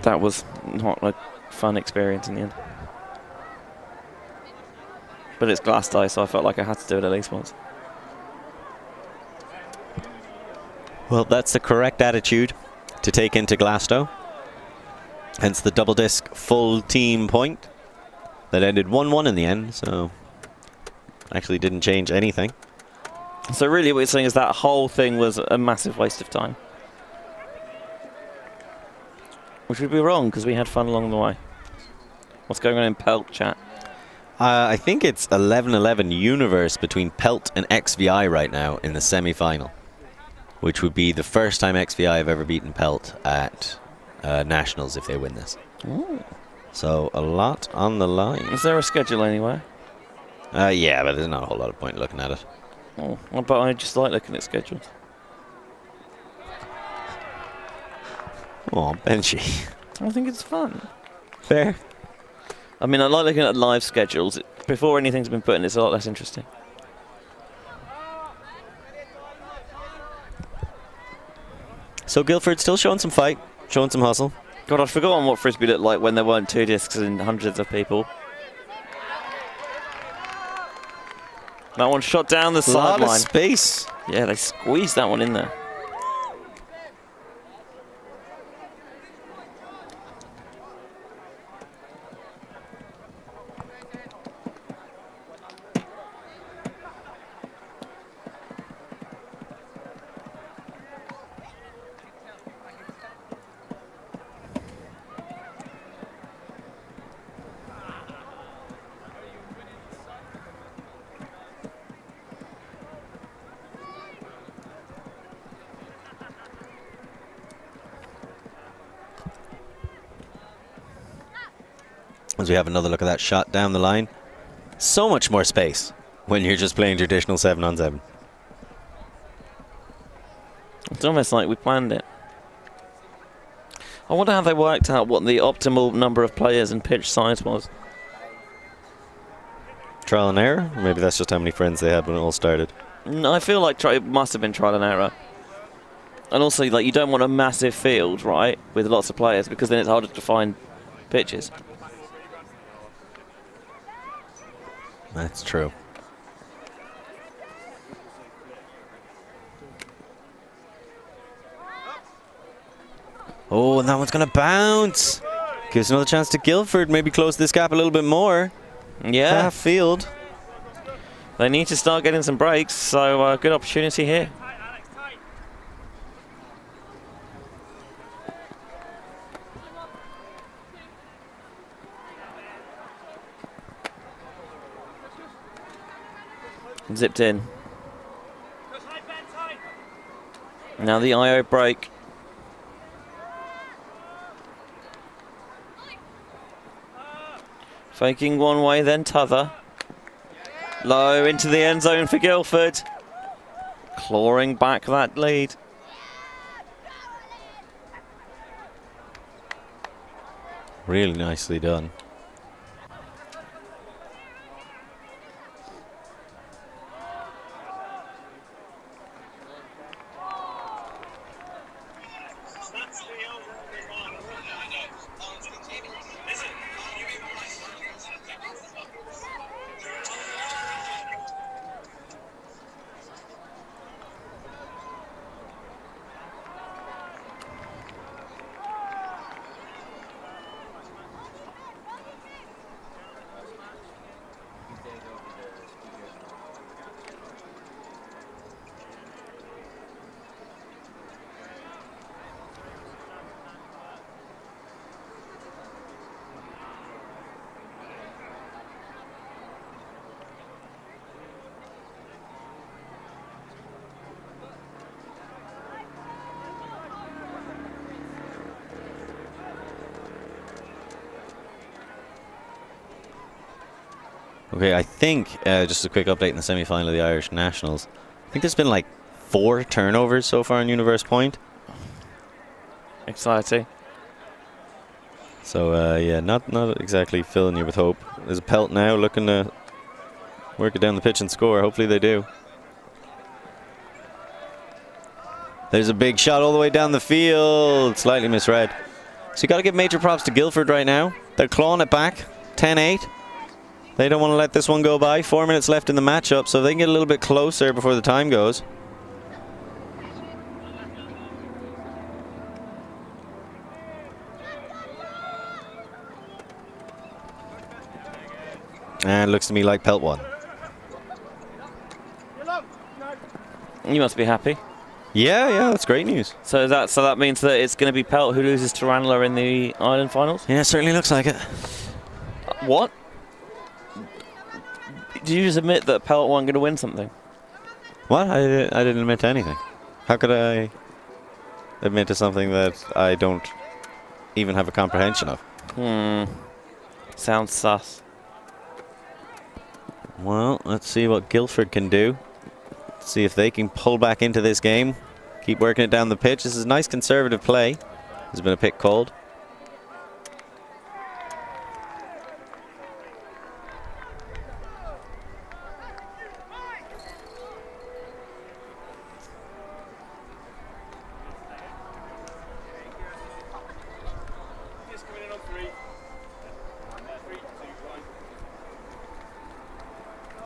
That was not a fun experience in the end. But it's Glasto, so I felt like I had to do it at least once. Well, that's the correct attitude to take into Glasto. Hence the double disc full team point that ended 1-1 in the end, so actually didn't change anything. So really what you're saying is that whole thing was a massive waste of time. Which would be wrong, because we had fun along the way. What's going on in Pelt chat? I think it's 11-11 universe between Pelt and XVI right now in the semi-final, which would be the first time XVI have ever beaten Pelt at Nationals if they win this. Ooh. So a lot on the line. Is there a schedule anywhere? Yeah, but there's not a whole lot of point looking at it. Oh, but I just like looking at schedules. Oh, Benchy. I think it's fun. Fair. I mean, I like looking at live schedules. Before anything's been put in, it's a lot less interesting. So Guildford still showing some fight, showing some hustle. God, I'd forgotten what frisbee looked like when there weren't 2 discs and hundreds of people. That one shot down the A lot of sideline. space. Yeah, they squeezed that one in there. As we have another look at that shot down the line. So much more space when you're just playing traditional 7-on-7. It's almost like we planned it. I wonder how they worked out what the optimal number of players and pitch size was. Trial and error? Or maybe that's just how many friends they had when it all started. No, I feel like it must have been trial and error. And also, like, you don't want a massive field, right, with lots of players, because then it's harder to find pitches. That's true. Oh, and that one's going to bounce. Gives another chance to Guildford. Maybe close this gap a little bit more. Yeah. Half field. They need to start getting some breaks, so good opportunity here. Zipped in. Now the IO break. Faking one way, then t'other. Low into the end zone for Guildford. Clawing back that lead. Really nicely done. Okay, I think, just a quick update in the semi-final of the Irish Nationals. I think there's been like 4 turnovers so far in Universe Point. Exciting. So, yeah, not exactly filling you with hope. There's a Pelt now looking to work it down the pitch and score. Hopefully they do. There's a big shot all the way down the field. Slightly misread. So you got to give major props to Guildford right now. They're clawing it back. 10-8. They don't want to let this one go by. 4 minutes left in the matchup, so if they can get a little bit closer before the time goes. And it looks to me like Pelt won. You must be happy. Yeah, that's great news. So that means that it's going to be Pelt who loses to Ranelagh in the Ireland finals? Yeah, it certainly looks like it. What? Did you just admit that Pelt weren't going to win something? What? I didn't admit to anything. How could I admit to something that I don't even have a comprehension of? Sounds sus. Well, let's see what Guildford can do. See if they can pull back into this game. Keep working it down the pitch. This is nice conservative play. There's been a pick called.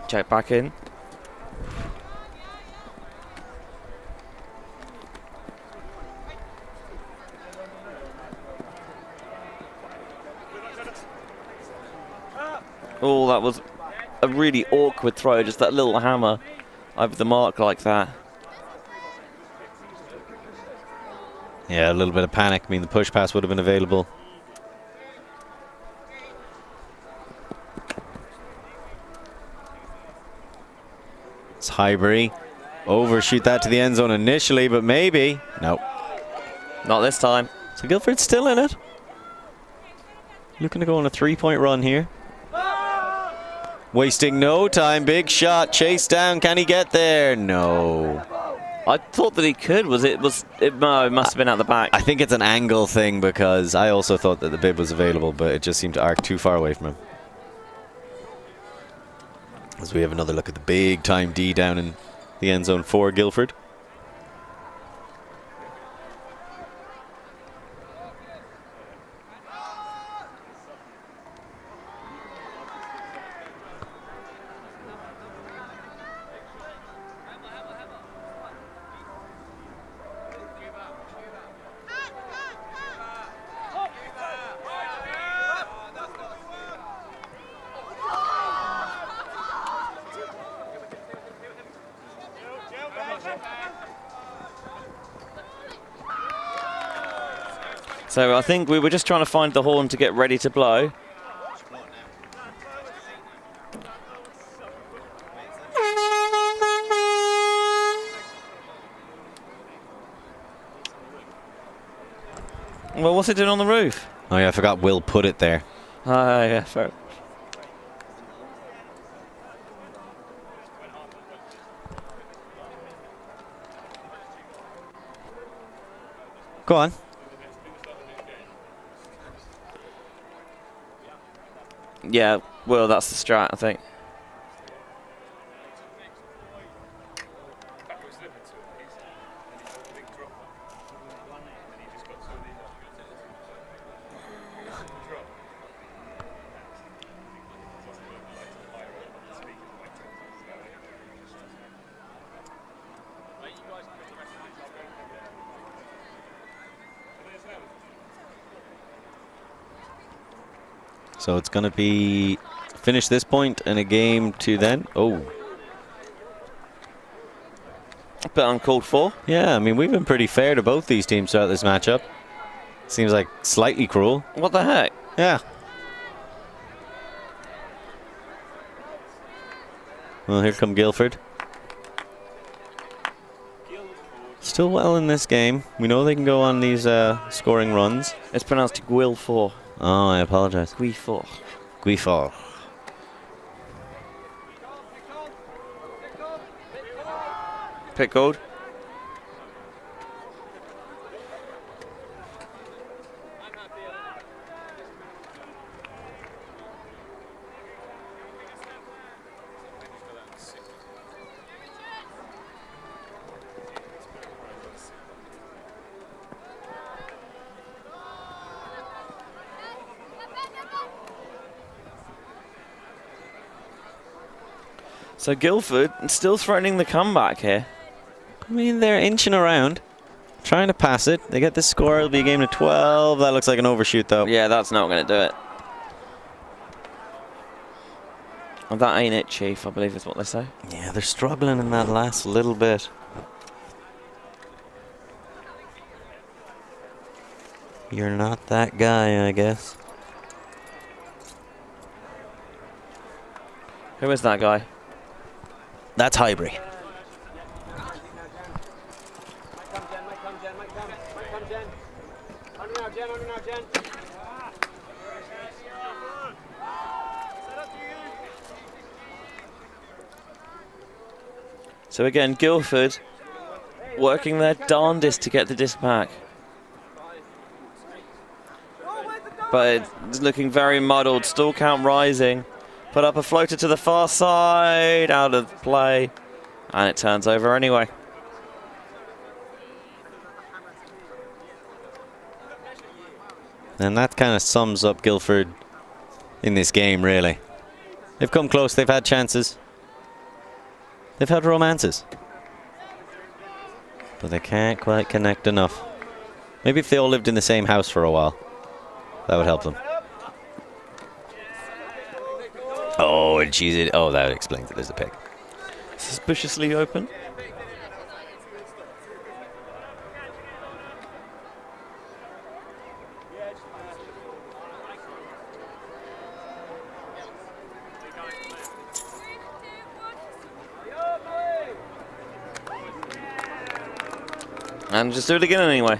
Check back in. Oh, that was a really awkward throw, just that little hammer over the mark like that. Yeah, a little bit of panic. I mean, the push pass would have been available. It's Highbury. Overshoot that to the end zone initially, but maybe. No. Not this time. So Guildford's still in it. Looking to go on a 3-point run here. Wasting no time. Big shot. Chase down. Can he get there? No. I thought that he could. No, it must have been at the back. I think it's an angle thing because I also thought that the bib was available, but it just seemed to arc too far away from him. As we have another look at the big time D down in the end zone for Guildford. So I think we were just trying to find the horn to get ready to blow. Well, what's it doing on the roof? Oh yeah, I forgot Will put it there. Oh, yeah, fair. Go on. Yeah, well, that's the strat, I think. So it's going to be finish this point and a game to then. Oh. A bit uncalled for. Yeah, I mean, we've been pretty fair to both these teams throughout this matchup. Seems like slightly cruel. What the heck? Yeah. Well, here come Guildford. Still well in this game. We know they can go on these scoring runs. It's pronounced Guildford. Oh, I apologize. Guildford. Guildford. Pick gold. So Guildford still threatening the comeback here. I mean, they're inching around, trying to pass it. They get this score. It'll be a game of 12. That looks like an overshoot, though. Yeah, that's not going to do it. Well, that ain't it, Chief, I believe is what they say. Yeah, they're struggling in that last little bit. You're not that guy, I guess. Who is that guy? That's Highbury. So again, Guildford working their darndest to get the disc back. But it's looking very muddled. Stall count rising. Put up a floater to the far side. Out of play. And it turns over anyway. And that kind of sums up Guildford in this game, really. They've come close. They've had chances. They've had romances. But they can't quite connect enough. Maybe if they all lived in the same house for a while, that would help them. Oh, and she's it. Oh, that explains it. There's a pick. Suspiciously open. And just do it again anyway.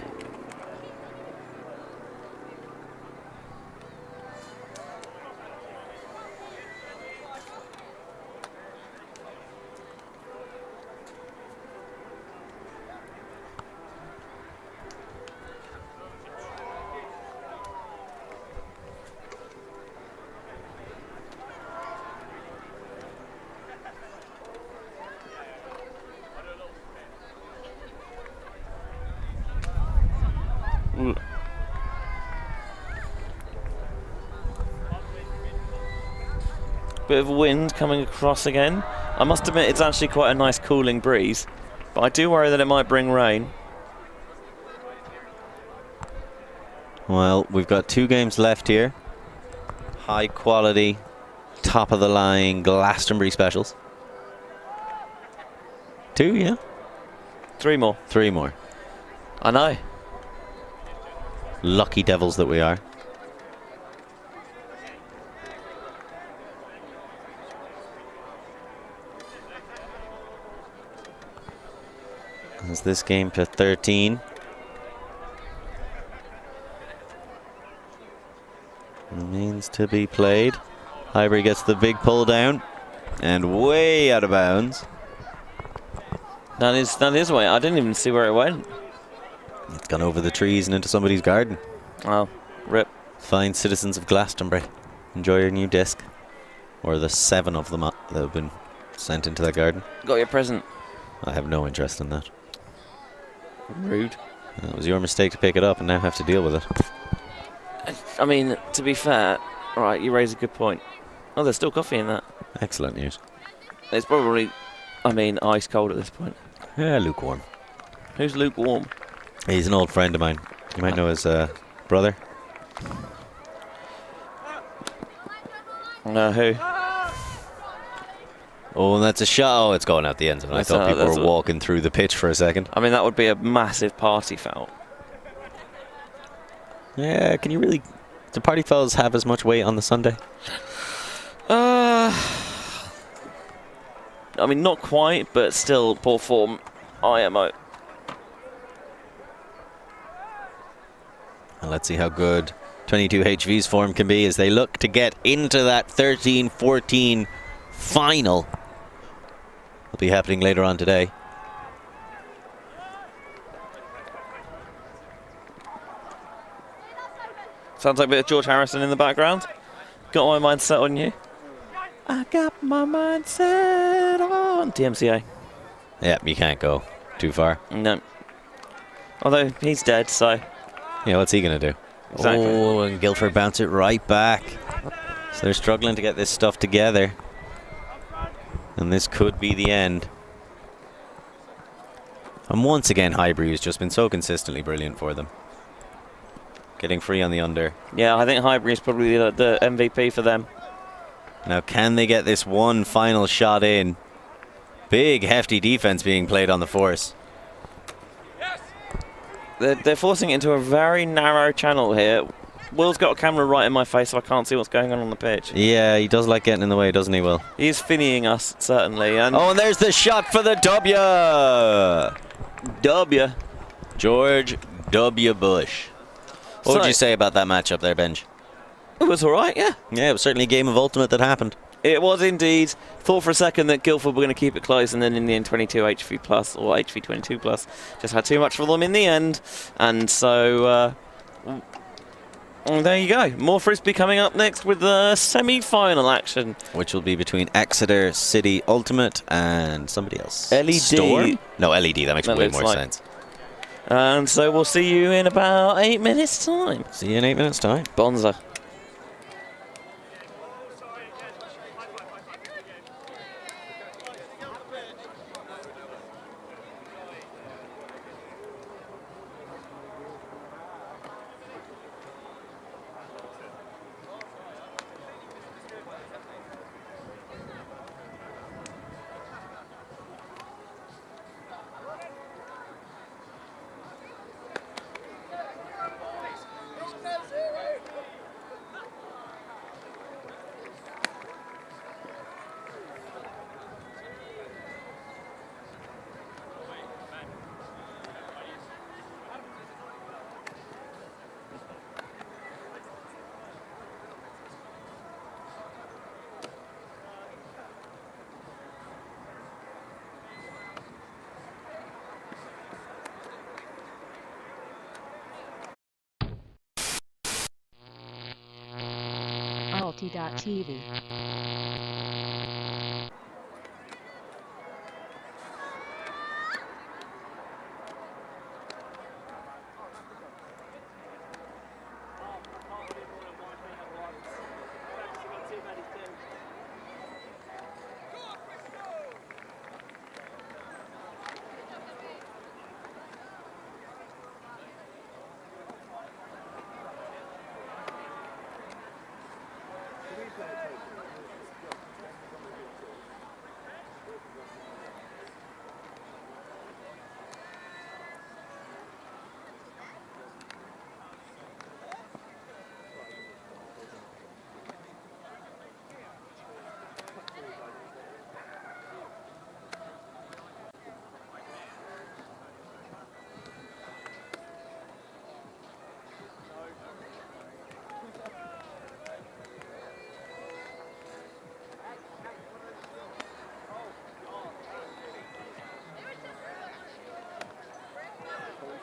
Bit of wind coming across again. I must admit it's actually quite a nice cooling breeze, but I do worry that it might bring rain. Well, we've got 2 games left here. High quality, top of the line Glastonbury specials. 2, yeah? 3 more. 3 more. I know. Lucky devils that we are. Is this game to 13? Remains to be played. Highbury gets the big pull down and way out of bounds. That is way. I didn't even see where it went. It's gone over the trees and into somebody's garden. Oh, rip. Fine citizens of Glastonbury, enjoy your new disc. Or the 7 of them that have been sent into that garden. Got your present. I have no interest in that. Rude. It was your mistake to pick it up and now have to deal with it. I mean, to be fair, right, you raise a good point. Oh, there's still coffee in that. Excellent news. It's probably, I mean, ice cold at this point. Yeah, lukewarm. Who's lukewarm? He's an old friend of mine. You might know his brother. Who? Oh, and that's a shot. Oh, it's going out the end zone. I thought people were walking through the pitch for a second. I mean, that would be a massive party foul. Yeah, can you really... Do party fouls have as much weight on the Sunday? I mean, not quite, but still poor form. IMO. And let's see how good 22HV's form can be as they look to get into that 13-14 final. Will be happening later on today. Sounds like a bit of George Harrison in the background. Got my mind set on you. I got my mind set on DMCA. Yeah, you can't go too far. No. Although he's dead, so. Yeah, what's he going to do? Exactly. Oh, and Guildford bounce it right back. So they're struggling to get this stuff together. And this could be the end. And once again, Highbury has just been so consistently brilliant for them. Getting free on the under. Yeah, I think Highbury is probably the MVP for them. Now, can they get this one final shot in? Big, hefty defense being played on the force. They're forcing it into a very narrow channel here. Will's got a camera right in my face, so I can't see what's going on the pitch. Yeah, he does like getting in the way, doesn't he, Will? He's finnying us, certainly. And Oh, and there's the shot for the W. W. George W. Bush. What would you say about that matchup there, Benj? It was all right, yeah. Yeah, it was certainly a game of ultimate that happened. It was indeed. Thought for a second that Guildford were going to keep it close, and then in the end 22 HV plus or HV 22 plus just had too much for them in the end. And so there you go. More frisbee coming up next with the semi-final action. Which will be between Exeter City Ultimate and somebody else. LED. Storm? No, LED. That makes way more sense. And so we'll see you in about 8 minutes' time. See you in 8 minutes' time. Bonza. Alti.tv